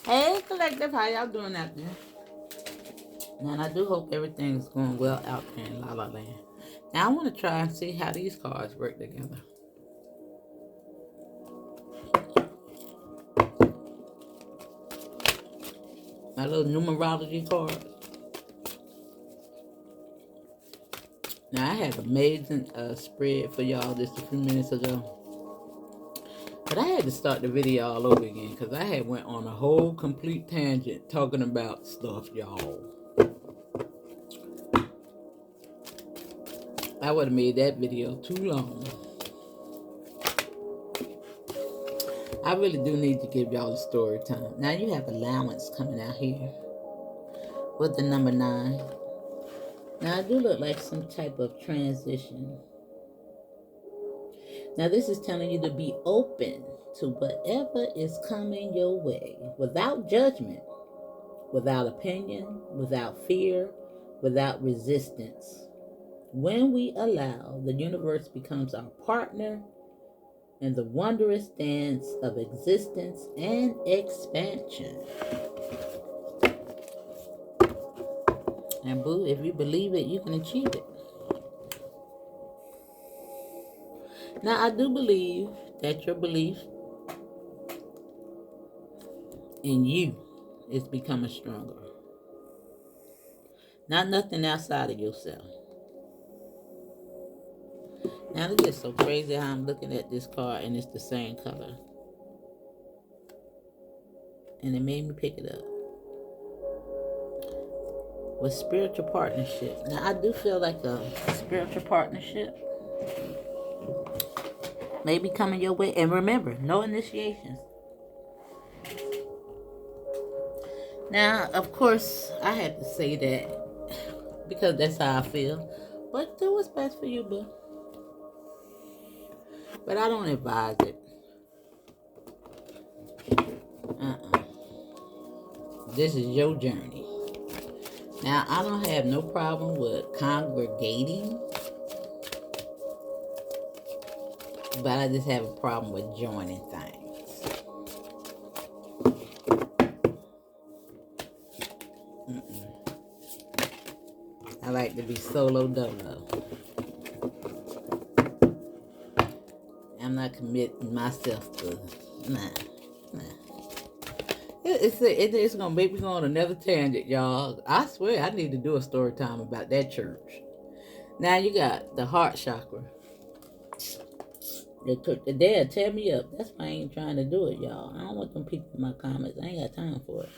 Hey, collective, how y'all doing out there? And I do hope everything's going well out there in La La Land. Now I want to try and see how these cards work together. My little numerology card. Now I had an amazing spread for y'all just a few minutes ago. But I had to start the video all over again because I had went on a whole complete tangent talking about stuff, y'all. I would have made that video too long. I really do need to give y'all a story time. Now you have allowance coming out here with the number 9. Now I do look like some type of transition. Now this is telling you to be open to whatever is coming your way without judgment, without opinion, without fear, without resistance. When we allow, the universe becomes our partner in the wondrous dance of existence and expansion. And boo, if you believe it, you can achieve it. Now, I do believe that your belief in you is becoming stronger. Not nothing outside of yourself. Now, it's just so crazy how I'm looking at this card and it's the same color. And it made me pick it up. With spiritual partnership. Now, I do feel like a spiritual partnership may be coming your way. And remember, no initiations. Now, of course, I had to say that because that's how I feel. But do what's best for you, boo. But I don't advise it. This is your journey. Now, I don't have no problem with congregating, but I just have a problem with joining things. I like to be solo dolo. I'm not committing myself to, nah. It's gonna make me go on another tangent, y'all. I swear I need to do a story time about that church. Now you got the heart chakra. They'll tear me up. That's why I ain't trying to do it, y'all. I don't want them people in my comments. I ain't got time for it.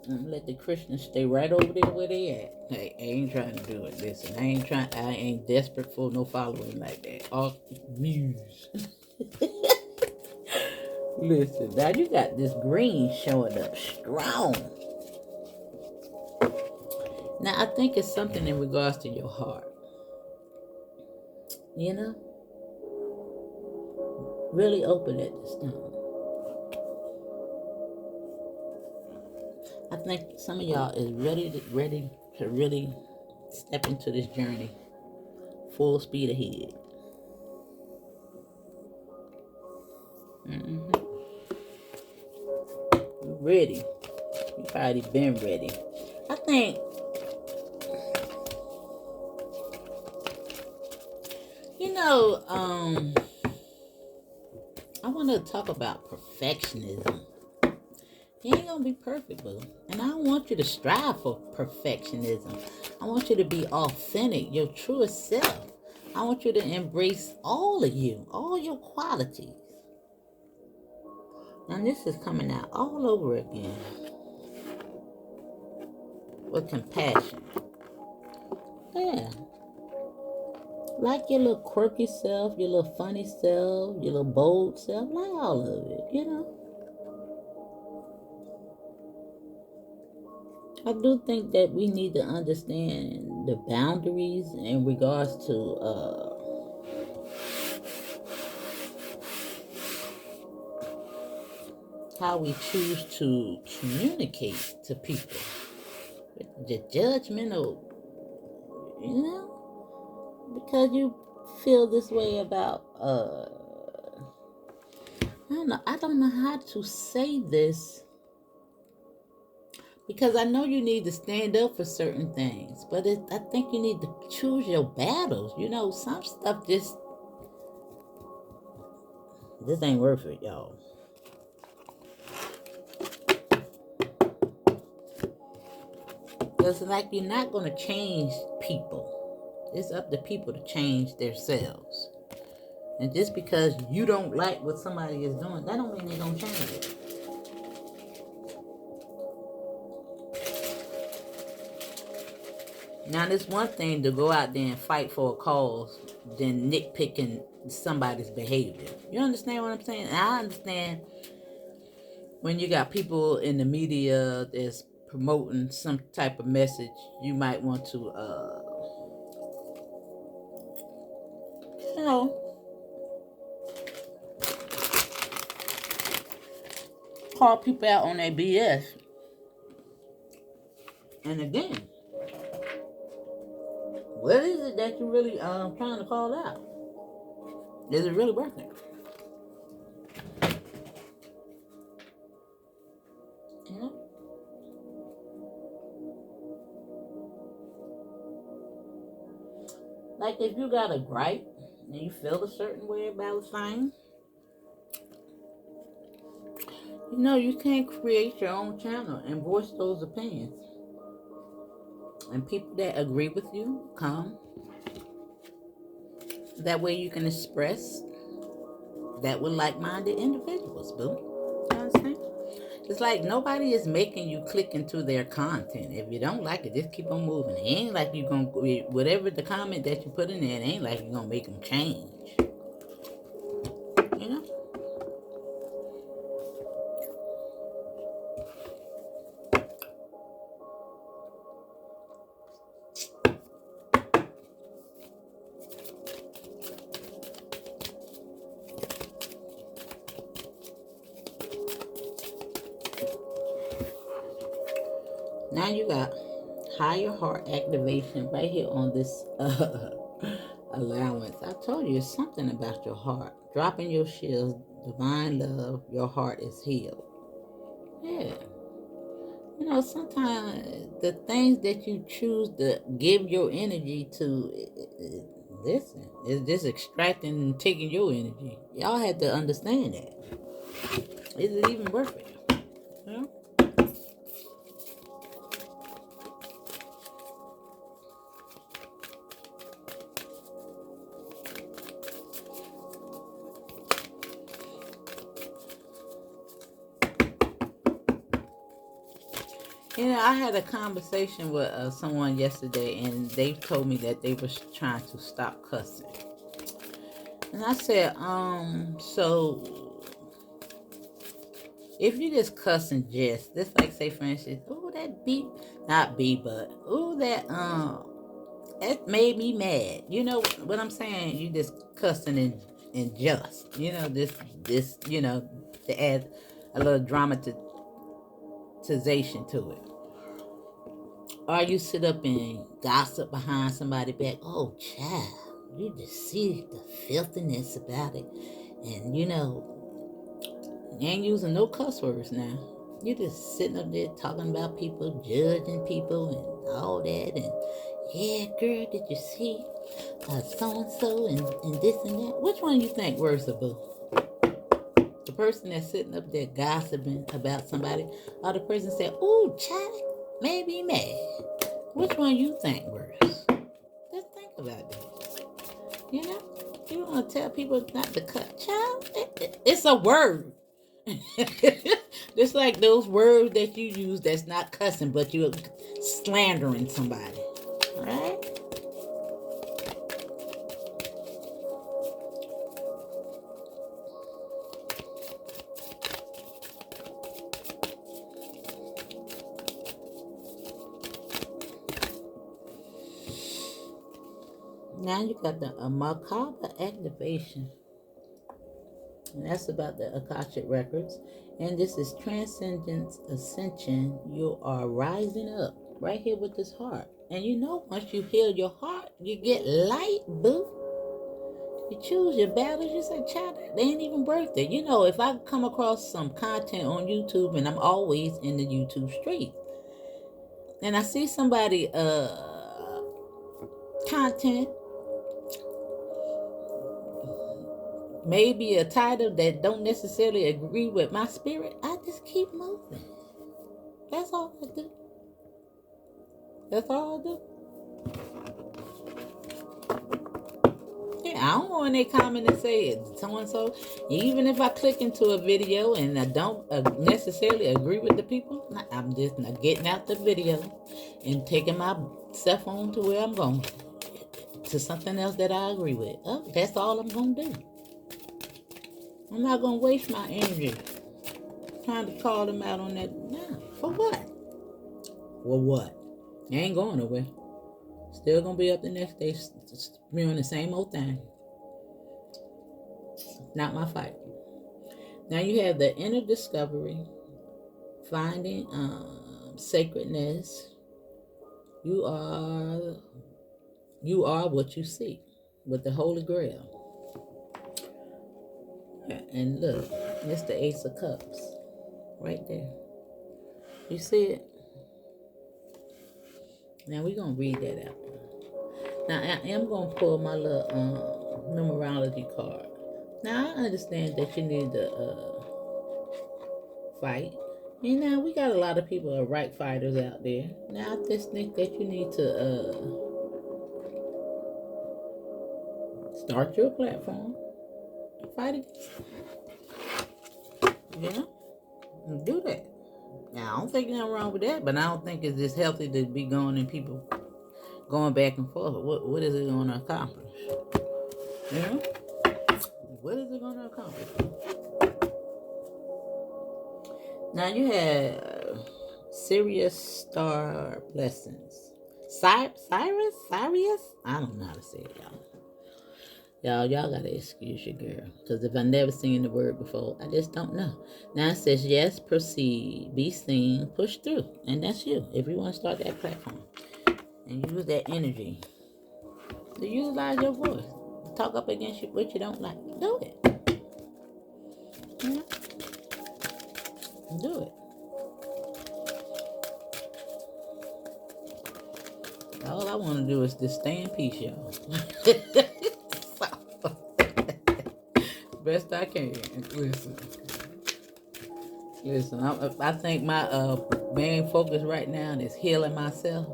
I'm gonna let the Christians stay right over there where they at. Hey, I ain't trying to do it. Listen, I ain't desperate for no following like that. All muse. Listen, now you got this green showing up strong. Now, I think it's something in regards to your heart. You know? Really open at this time. I think some of y'all is ready to really step into this journey full speed ahead. You're ready. You've probably been ready. I think I want to talk about perfectionism. You ain't gonna be perfect, boo. And I don't want you to strive for perfectionism. I want you to be authentic, your truest self. I want you to embrace all of you, all your qualities. And this is coming out all over again. With compassion. Yeah. Like your little quirky self, your little funny self, your little bold self, like all of it, you know. I do think that we need to understand the boundaries in regards to how we choose to communicate to people. The judgmental, you know, because you feel this way about I don't know how to say this because I know you need to stand up for certain things, but I think you need to choose your battles. You know, some stuff just this ain't worth it, y'all. It's like you're not gonna change people. It's up to people to change themselves. And just because you don't like what somebody is doing, that don't mean they're gonna change it. Now, it's one thing to go out there and fight for a cause than nitpicking somebody's behavior. You understand what I'm saying? And I understand when you got people in the media that's promoting some type of message, you might want to, you know, call people out on their BS. And again, what is it that you're really trying to call out? Is it really working? You know? Like if you got a gripe and you feel a certain way about a thing, you know, you can't create your own channel and voice those opinions. And people that agree with you, come. That way you can express that with like-minded individuals, boo. You understand? It's like nobody is making you click into their content. If you don't like it, just keep on moving. It ain't like you gonna, whatever the comment that you put in there, it ain't like you're gonna make them change. You know? Now you got higher heart activation right here on this allowance. I told you it's something about your heart. Dropping your shields, divine love, your heart is healed. Yeah. You know, sometimes the things that you choose to give your energy to, listen, it's just extracting and taking your energy. Y'all have to understand that. Is it even worth it? You know? You know, I had a conversation with someone yesterday, and they told me that they was trying to stop cussing. And I said, so if you just cuss and jest, just like say for instance, oh that beep, not beep, but oh that made me mad. You know what I'm saying? You just cussing and just, you know, this, you know, to add a little dramatization to it. Or you sit up and gossip behind somebody back. Oh, child, you just see the filthiness about it. And, you know, you ain't using no cuss words now. You just sitting up there talking about people, judging people and all that. And, yeah, girl, did you see so-and-so and this and that? Which one you think worse, boo? The person that's sitting up there gossiping about somebody, or the person said, "Ooh, child, made me mad." Which one you think worse? Just think about that. You know, you want to tell people not to cut, child. It's a word. Just like those words that you use that's not cussing, but you're slandering somebody. All right? Now you got the macabre activation. And that's about the Akashic Records. And this is Transcendence Ascension. You are rising up right here with this heart. And you know, once you heal your heart, you get light, boo. You choose your battles. You say, child, they ain't even worth it. You know, if I come across some content on YouTube, and I'm always in the YouTube street, and I see somebody content, maybe a title that don't necessarily agree with my spirit, I just keep moving. That's all I do. That's all I do. Yeah, I don't go in there comment and say it so and so. Even if I click into a video and I don't necessarily agree with the people, I'm just not getting out the video and taking my cell phone to where I'm going, to something else that I agree with. Oh, that's all I'm gonna do. I'm not gonna waste my energy trying to call them out on that. Nah, for what? For what? I ain't going nowhere. Still gonna be up the next day doing the same old thing. Not my fight. Now you have the inner discovery, finding sacredness. You are what you seek with the Holy Grail. And look, it's the Ace of Cups right there. You see it? Now we're gonna read that out. Now I am gonna pull my little numerology card. Now I understand that you need to fight. And now we got a lot of people are right fighters out there. Now I just think that you need to start your platform, fight against it. Yeah, do that. Now I don't think nothing wrong with that, but I don't think it's just healthy to be going and people going back and forth. What is it going to accomplish? You know? What is it going to accomplish? Now you have Sirius star blessings. Sirius? I don't know how to say it, y'all. Y'all gotta excuse your girl. Because if I've never seen the word before, I just don't know. Now it says, yes, proceed, be seen, push through. And that's you. If you want to start that platform. And use that energy to utilize your voice. To talk up against what you don't like. Do it. You know? Do it. All I want to do is just stay in peace, y'all. Best I can. Listen. I think my main focus right now is healing myself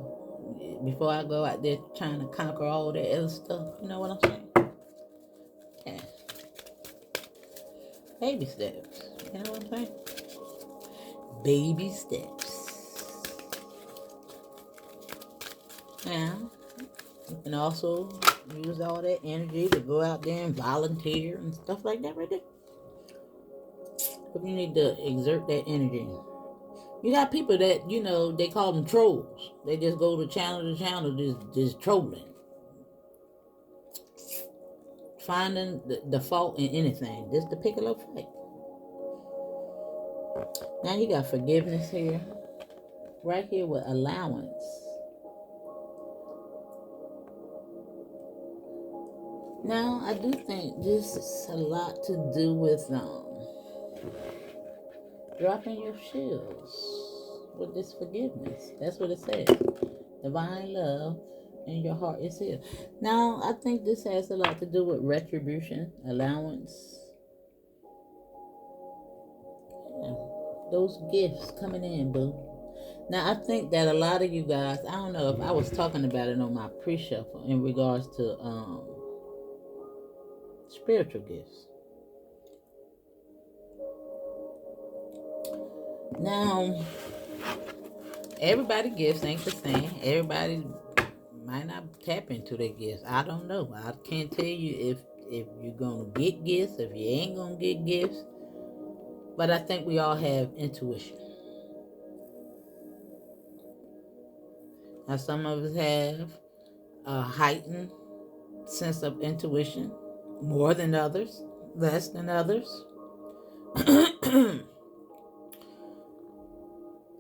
before I go out there trying to conquer all that other stuff. You know what I'm saying? Yeah. Baby steps. You know what I'm saying? Baby steps. Now, you can also use all that energy to go out there and volunteer and stuff like that right there. But you need to exert that energy. You got people that, you know, they call them trolls. They just go to channel just trolling. Finding the fault in anything. Just to pick a little fight. Now you got forgiveness here. Right here with allowance. Now, I do think this is a lot to do with dropping your shields with this forgiveness. That's what it says. Divine love in your heart is here. Now, I think this has a lot to do with retribution, allowance. Yeah, those gifts coming in, boo. Now, I think that a lot of you guys, I don't know if I was talking about it on my pre-shuffle in regards to spiritual gifts. Now, everybody gifts ain't the same. Everybody might not tap into their gifts. I don't know. I can't tell you if you're gonna get gifts, if you ain't gonna get gifts. But I think we all have intuition. Now, some of us have a heightened sense of intuition, more than others, less than others.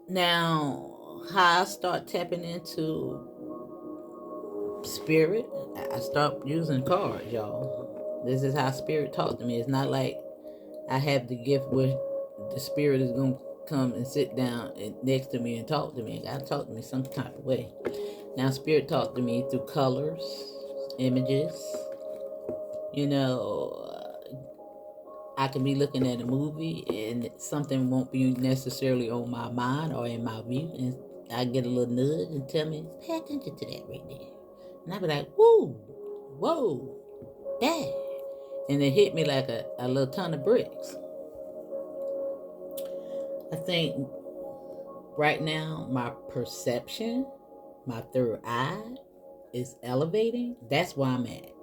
Now, how I start tapping into spirit, I start using cards, y'all. This is how spirit talked to me. It's not like I have the gift where the spirit is going to come and sit down next to me and talk to me. God talk to me some type of way. Now, spirit talked to me through colors, images. You know, I could be looking at a movie and something won't be necessarily on my mind or in my view, and I get a little nudge and tell me, pay attention to that right there. And I be like, whoa, that. And it hit me like a little ton of bricks. I think right now my perception, my third eye is elevating. That's where I'm at.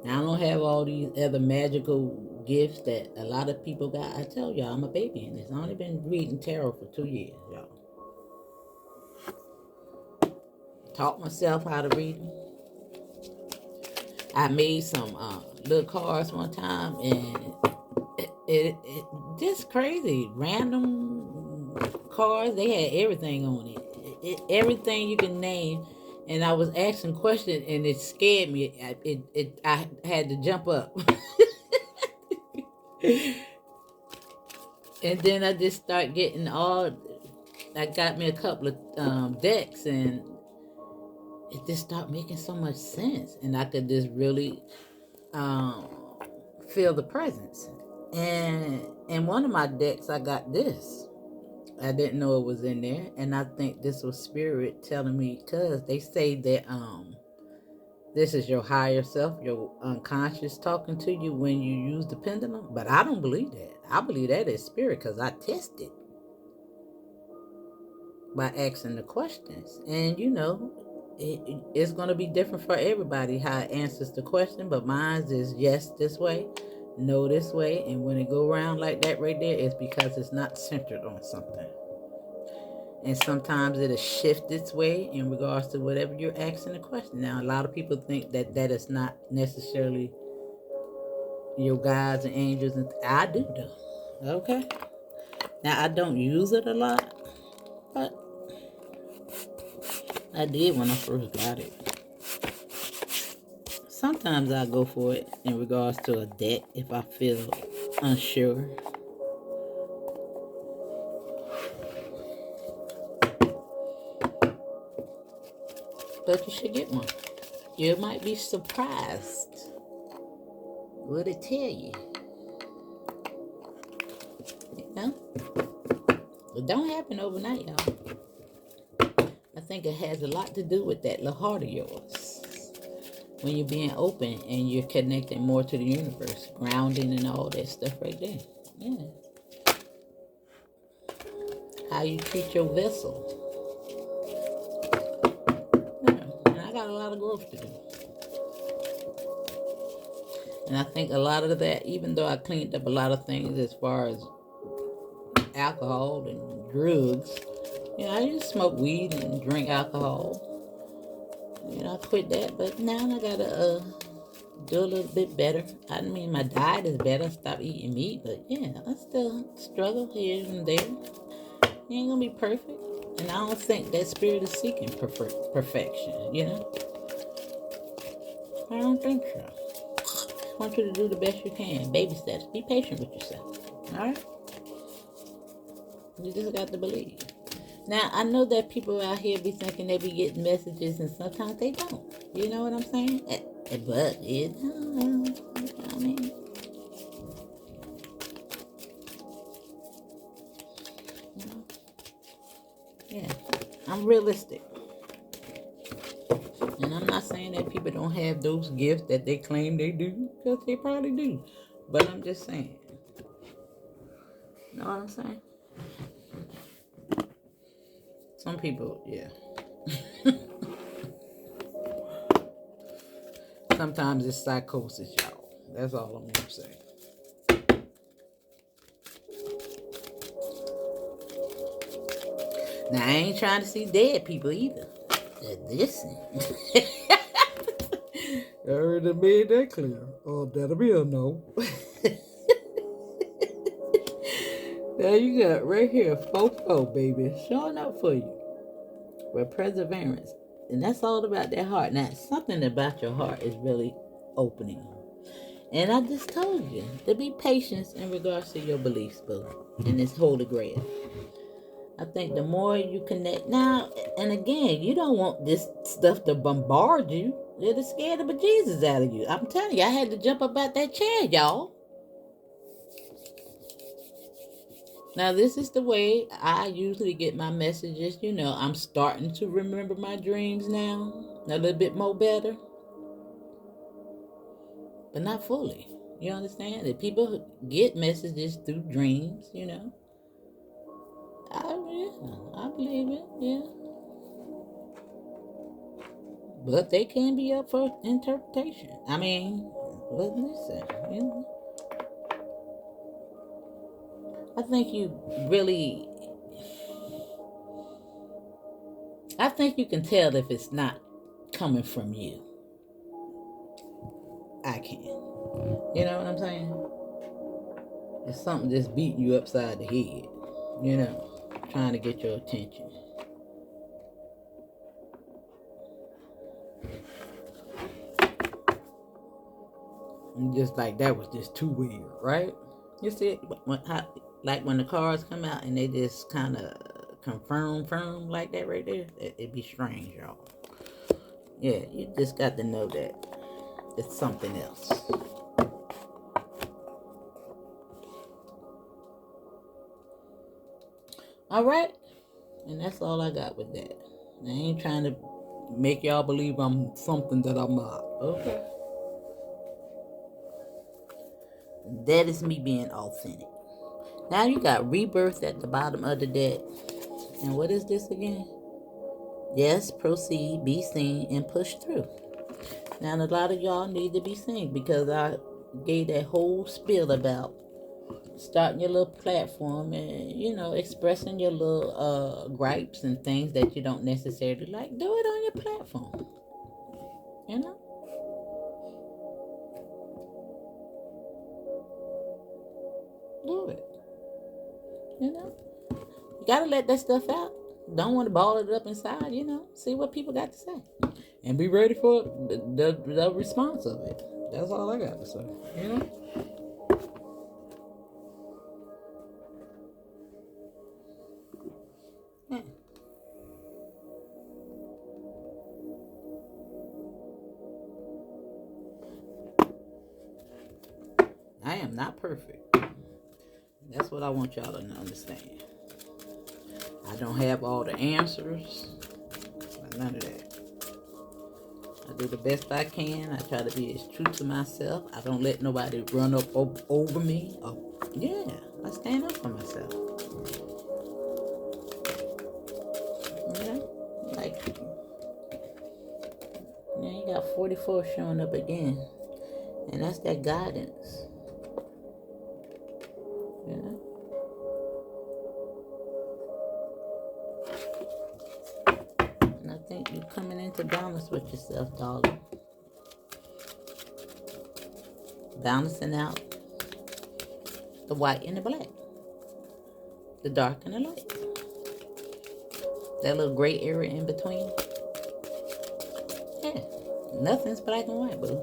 Now, I don't have all these other magical gifts that a lot of people got. I tell y'all, I'm a baby in this. I've only been reading tarot for 2 years, y'all. Taught myself how to read them. I made some little cards one time, and it just crazy. Random cards. They had everything on it. Everything you can name. And I was asking questions, and it scared me. I had to jump up. And then I just start getting I got me a couple of decks, and it just started making so much sense. And I could just really feel the presence. And in one of my decks, I got this. I didn't know it was in there, and I think this was spirit telling me, because they say that this is your higher self, your unconscious talking to you when you use the pendulum. But I don't believe that. I believe that is spirit, because I tested by asking the questions. And you know, it's going to be different for everybody how it answers the question, but mine is yes this way, no this way. And when it go around like that right there, it's because it's not centered on something. And sometimes it'll shift its way in regards to whatever you're asking the question. Now, a lot of people think that is not necessarily your guides and angels. And I do though. Okay. Now, I don't use it a lot, but I did when I first got it. Sometimes I go for it in regards to a deck if I feel unsure. But you should get one. You might be surprised what it tell you. You know? It don't happen overnight, y'all. I think it has a lot to do with that little heart of yours. When you're being open and you're connecting more to the universe, grounding and all that stuff right there. Yeah. How you treat your vessel. And I got a lot of growth to do. And I think a lot of that, even though I cleaned up a lot of things as far as alcohol and drugs, you know, I used to smoke weed and drink alcohol. You know, I quit that, but now I gotta do a little bit better. I mean, my diet is better. Stop eating meat, but yeah, I still struggle here and there. You ain't gonna be perfect, and I don't think that spirit is seeking perfection. You know, I don't think so. I want you to do the best you can. Baby steps. Be patient with yourself. All right. You just got to believe. Now, I know that people out here be thinking they be getting messages, and sometimes they don't. You know what I'm saying? But it, I mean, you know, yeah, I'm realistic. And I'm not saying that people don't have those gifts that they claim they do, because they probably do. But I'm just saying. You know what I'm saying? Some people, yeah. Sometimes it's psychosis, y'all. That's all I'm gonna say. Now, I ain't trying to see dead people either. Listen. I already made that clear. Oh, that'll be a no. Now you got right here, 4-4, baby. Showing up for you. With perseverance. And that's all about that heart. Now, something about your heart is really opening. And I just told you to be patient in regards to your beliefs, boo, in this holy grail. I think the more you connect now, and again, you don't want this stuff to bombard you. It'll scare the bejesus out of you. I'm telling you, I had to jump up out that chair, y'all. Now, this is the way I usually get my messages. You know, I'm starting to remember my dreams now a little bit more better, but not fully. You understand? That people get messages through dreams, you know. I believe it, yeah. But they can be up for interpretation. I mean, but listen, you know. I think you can tell if it's not coming from you. I can. You know what I'm saying? It's something just beating you upside the head, you know, trying to get your attention. And just like that was just too weird, right? You see, like when the cards come out and they just kind of confirm like that right there, it'd be strange, y'all. Yeah, you just got to know that it's something else. All right, and that's all I got with that. I ain't trying to make y'all believe I'm something that I'm not. Okay. That is me being authentic. Now you got rebirth at the bottom of the deck. And what is this again? Yes, proceed, be seen, and push through. Now a lot of y'all need to be seen because I gave that whole spiel about starting your little platform and, you know, expressing your little gripes and things that you don't necessarily like. Do it on your platform. You know? Do it. You know? You gotta let that stuff out. Don't want to ball it up inside, you know. See what people got to say. And be ready for the response of it. That's all I got to say. You know? Yeah. I am not perfect. That's what I want y'all to understand. I don't have all the answers. None of that. I do the best I can. I try to be as true to myself. I don't let nobody run up over me. Yeah, I stand up for myself. Yeah, like, yeah, you got 44 showing up again. And that's that guidance. You know? And I think you're coming into balance with yourself, darling. Balancing out the white and the black. The dark and the light. That little gray area in between. Yeah. Nothing's black and white, boo.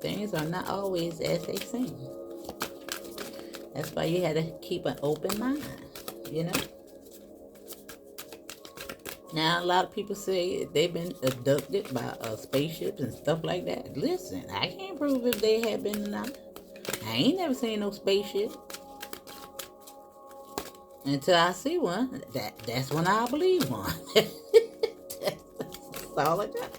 Things are not always as they seem. That's why you had to keep an open mind, you know? Now, a lot of people say they've been abducted by spaceships and stuff like that. Listen, I can't prove if they have been or not. I ain't never seen no spaceship. Until I see one, that's when I believe one. That's all I got.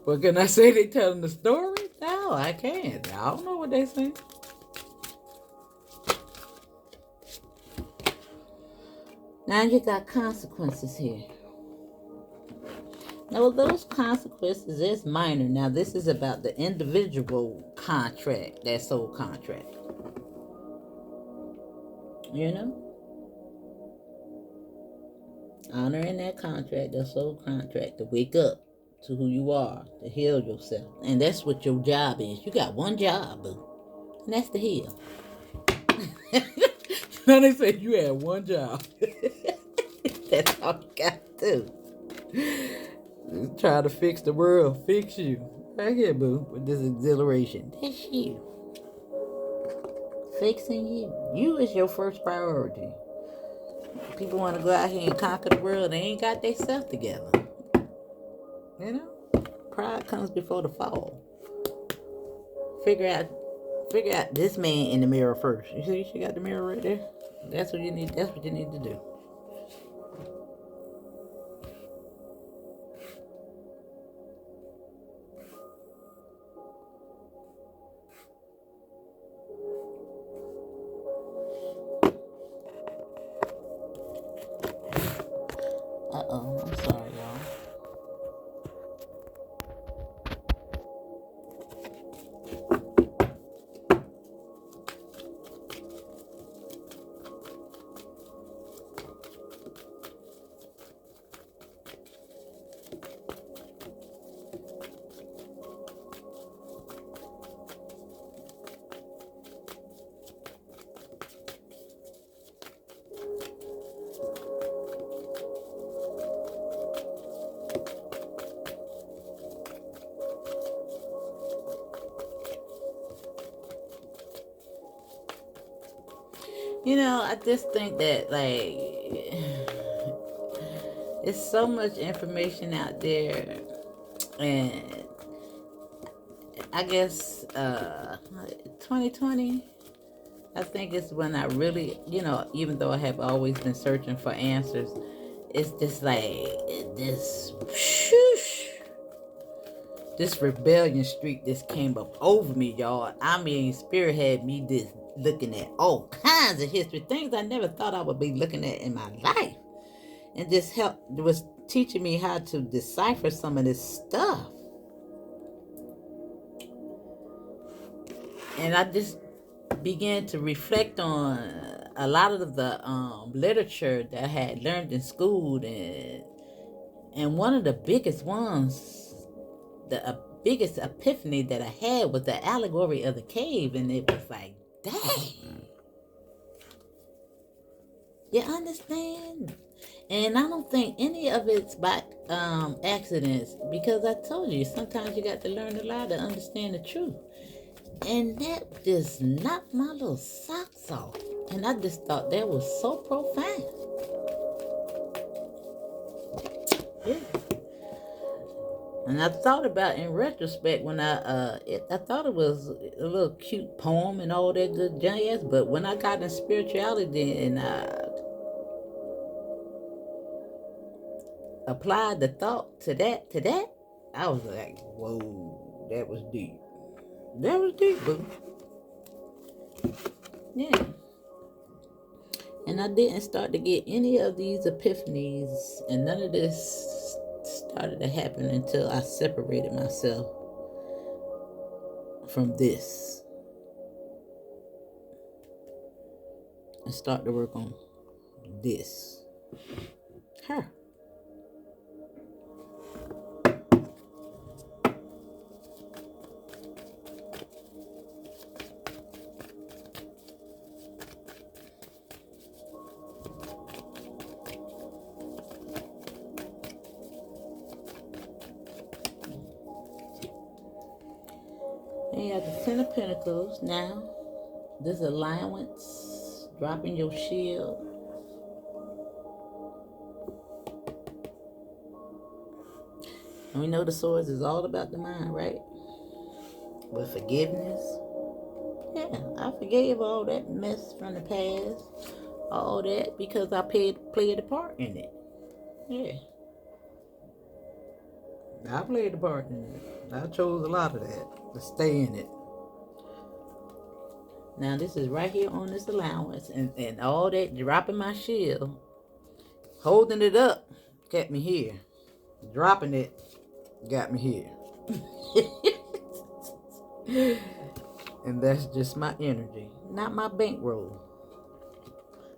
What can I say? They telling the story? No, I can't. I don't know what they saying. Now you got consequences here. Now those consequences is minor. Now this is about the individual contract, that soul contract. You know? Honoring that contract, that soul contract, to wake up to who you are, to heal yourself. And that's what your job is. You got one job, boo. And that's to heal. Now they say you had one job. That's all you got to do. Just try to fix the world. Fix you. Right here, boo. With this exhilaration. That's you. Fixing you. You is your first priority. People want to go out here and conquer the world. They ain't got their stuff together. You know? Pride comes before the fall. Figure out this man in the mirror first. You see she got the mirror right there? That's what you need to do. Uh-oh, I'm sorry, y'all. You know, I just think that, like, there's so much information out there, and I guess 2020, I think it's when I really, you know, even though I have always been searching for answers, it's just like this rebellion streak just came up over me, y'all. I mean, Spirit had me just looking at all kinds of history, things I never thought I would be looking at in my life. And just was teaching me how to decipher some of this stuff. And I just began to reflect on a lot of the literature that I had learned in school, and one of the biggest ones, the biggest epiphany that I had was the allegory of the cave, and it was like, dang, you understand? And I don't think any of it's by accidents, because I told you sometimes you got to learn a lot to understand the truth. And that just knocked my little socks off. And I just thought that was so profound. Yeah. And I thought about, in retrospect, when I thought it was a little cute poem and all that good jazz, but when I got in spirituality and I applied the thought to that, I was like, whoa, that was deep. That was deep, boo. Yeah. And I didn't start to get any of these epiphanies, and none of this started to happen until I separated myself from this and start to work on this. Her. And you have the Ten of Pentacles now. This allowance, dropping your shield. And we know the swords is all about the mind, right? With forgiveness. Yeah, I forgave all that mess from the past. All that because I played a part in it. Yeah. I played a part in it. I chose a lot of that to stay in it. Now this is right here on this allowance, and all that dropping my shield, holding it up, kept me here. Dropping it got me here. And that's just my energy, not my bankroll.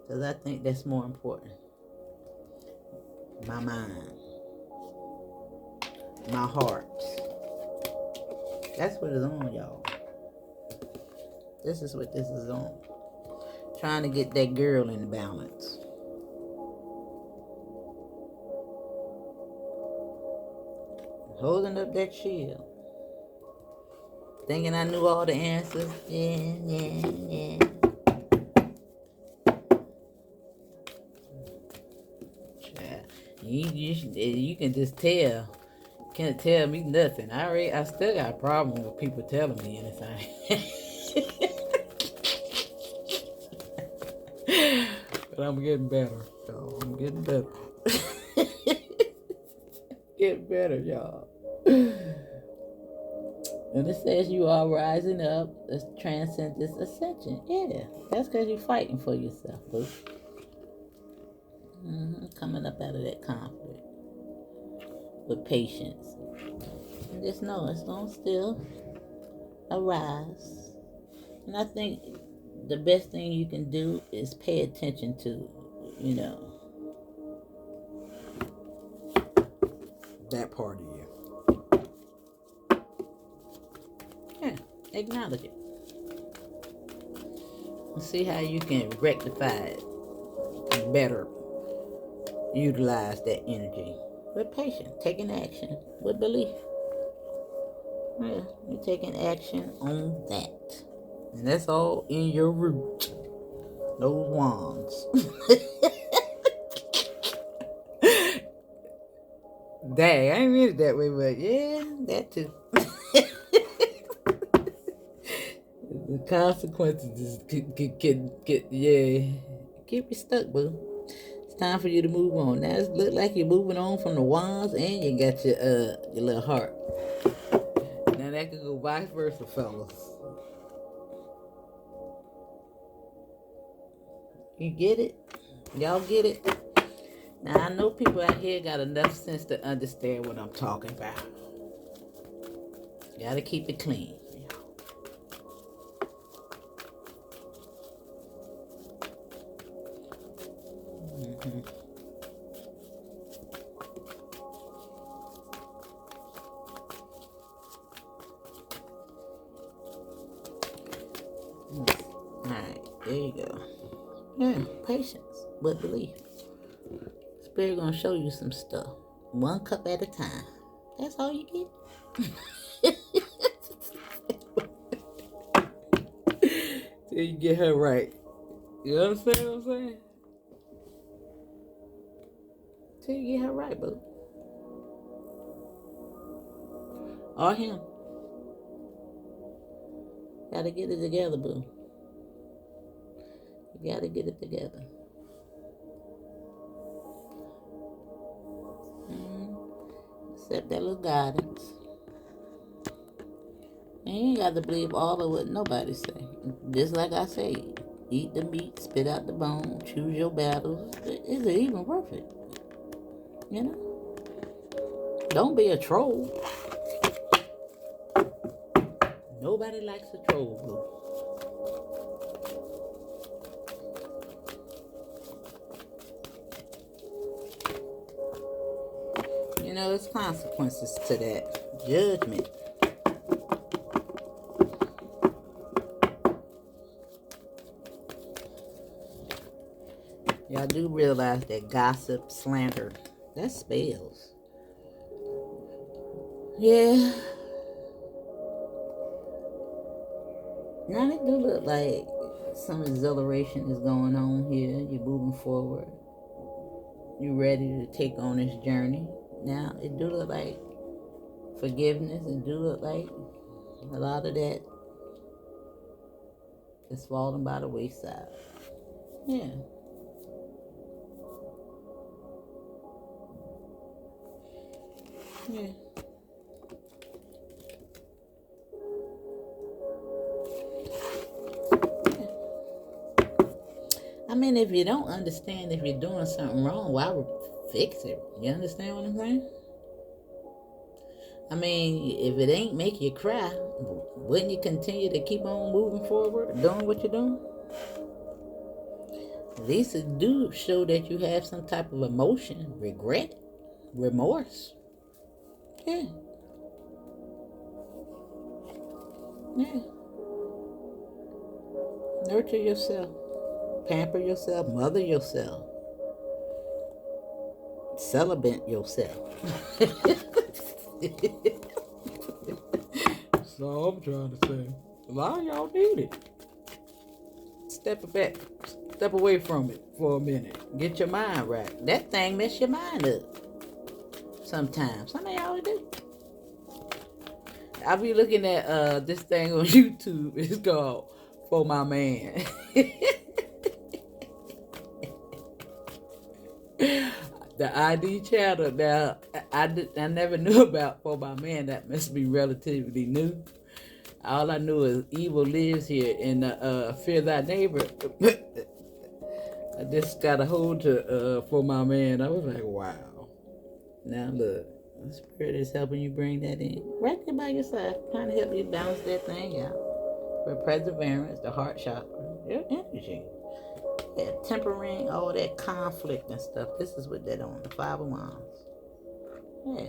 Because I think that's more important. My mind. My heart. That's what it's on, y'all. This is what this is on. Trying to get that girl in balance. Holding up that shield. Thinking I knew all the answers. Yeah. You can just tell. Can't tell me nothing. I still got a problem with people telling me anything. But I'm getting better. So I'm getting better. Get better, y'all. And it says you are rising up. Let's transcend this ascension. Yeah, that's because you're fighting for yourself, boo. Coming up out of that conflict with patience. And just know it's going to still arise. And I think the best thing you can do is pay attention to, that part of you. Yeah, acknowledge it. And see how you can rectify it and better utilize that energy with patience, taking action with belief. Yeah, you're taking action on that. And that's all in your root. Those wands. Dang, I ain't mean it that way, but yeah, that too. The consequences get keep you stuck, boo. It's time for you to move on. Now it look like you're moving on from the wands, and you got your little heart. Now that could go vice versa, fellas. You get it? Y'all get it? Now I know people out here got enough sense to understand what I'm talking about. Gotta keep it clean. Alright, there you go. Yeah, patience with belief. Spirit gonna show you some stuff. One cup at a time. That's all you get. Till you get her right. You understand what I'm saying? Till you get her right, boo. Or him. Gotta get it together, boo. You gotta get it together. Accept that little guidance. And you ain't got to believe all of what nobody say. Just like I say, eat the meat, spit out the bone, choose your battles. Is it even worth it? You know? Don't be a troll. Nobody likes a troll, boo. You know, there's consequences to that. Judgment. Y'all do realize that gossip, slander, that's spells. Yeah. Now it do look like some exhilaration is going on here. You're moving forward. You're ready to take on this journey. Now it do look like forgiveness. It do look like a lot of that is falling by the wayside. Yeah. Yeah. I mean, if you don't understand if you're doing something wrong, why fix it? You understand what I'm saying? I mean, if it ain't make you cry, wouldn't you continue to keep on moving forward, doing what you're doing? At least it do show that you have some type of emotion, regret, remorse. Yeah. Yeah. Nurture yourself. Pamper yourself. Mother yourself. Celebrate yourself. So I'm trying to say, a lot of y'all need it. Step back, step away from it for a minute. Get your mind right. That thing mess your mind up. Sometimes. Some of y'all do. I be looking at this thing on YouTube. It's called For My Man. The ID channel. Now, I never knew about For My Man. That must be relatively new. All I knew is evil lives here in Fear Thy Neighbor. I just got a hold to For My Man. I was like, wow. Now look, the Spirit is helping you bring that in. Right there by your side, trying to help you balance that thing out. For perseverance, the heart chakra, your energy. Yeah, tempering all that conflict and stuff. This is what that on, the Five of Wands. Yeah.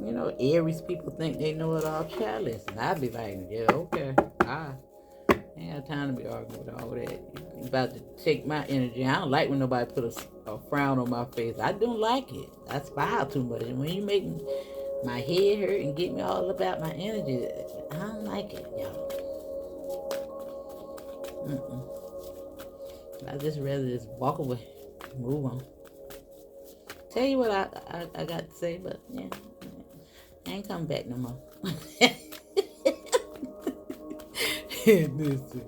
You know, Aries people think they know it all. Child, listen, I'd be like, yeah, okay. I ain't have time to be arguing with all that. You about to take my energy. I don't like when nobody put a frown on my face. I don't like it. I smile too much. And when you make my head hurt and get me all about my energy, I don't like it, y'all. I just rather just walk away, move on. Tell you what I got to say, but yeah, I ain't coming back no more. Listen.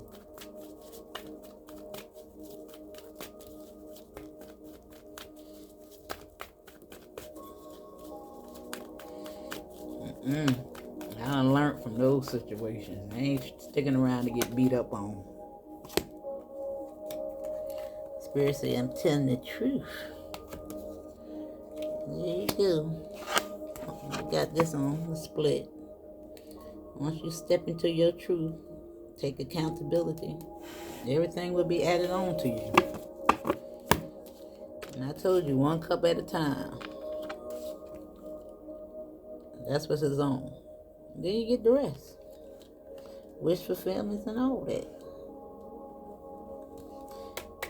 I done learned from those situations. I ain't sticking around to get beat up on. Spirit say I'm telling the truth. There you go. I got this on the split. Once you step into your truth, take accountability, everything will be added on to you. And I told you, one cup at a time. That's what's his on. Then you get the rest. Wish fulfillments and all that.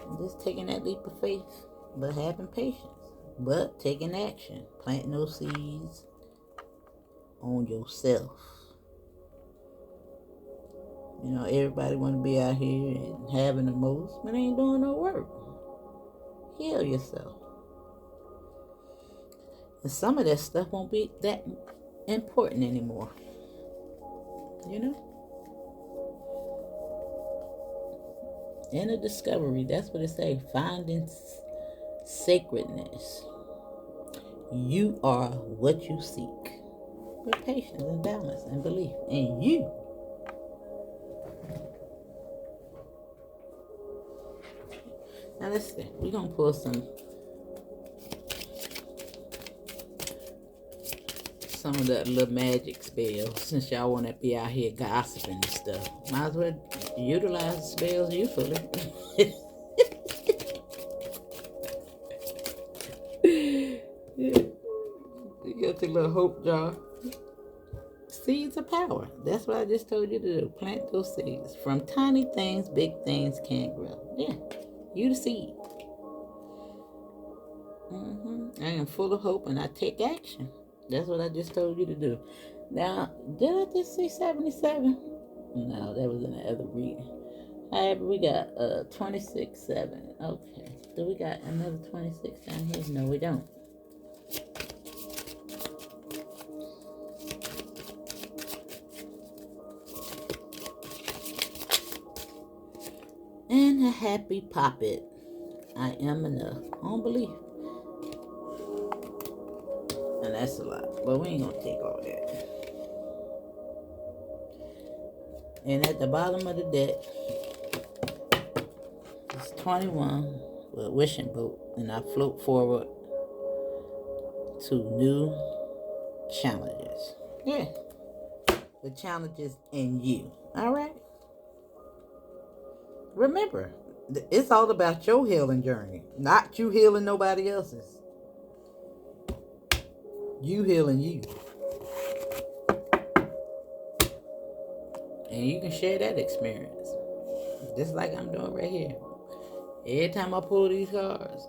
And just taking that leap of faith, but having patience. But taking action. Planting those seeds on yourself. You know, everybody want to be out here and having the most, but ain't doing no work. Heal yourself. And some of that stuff won't be that important anymore. You know? Inner discovery, that's what it say. Finding sacredness. You are what you seek. With patience and balance and belief in you. Now let's see. We're going to pull some of that little magic spells, since y'all want to be out here gossiping and stuff. Might as well utilize the spells usefully. You got your little hope jar. Seeds of power. That's what I just told you to do. Plant those seeds. From tiny things, big things can grow. Yeah, you the seed. I am full of hope and I take action. That's what I just told you to do. Now, did I just say 77? No, that was in the other reading. However, we got 26-7. Okay. Do we got another 26 down here? No, we don't. And a happy poppet. I am enough. On belief. And that's a lot. But we ain't going to take all that. And at the bottom of the deck, it's 21 with a wishing boat. And I float forward to new challenges. Yeah. The challenges in you. All right? Remember, it's all about your healing journey. Not you healing nobody else's. You healing you. And you can share that experience. Just like I'm doing right here. Every time I pull these cards,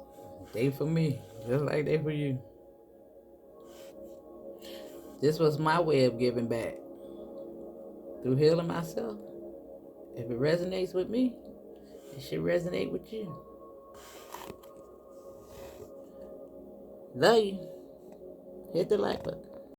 They for me, just like they for you. This was my way of giving back through healing myself. If it resonates with me, it should resonate with you. Love you. Hit the like button.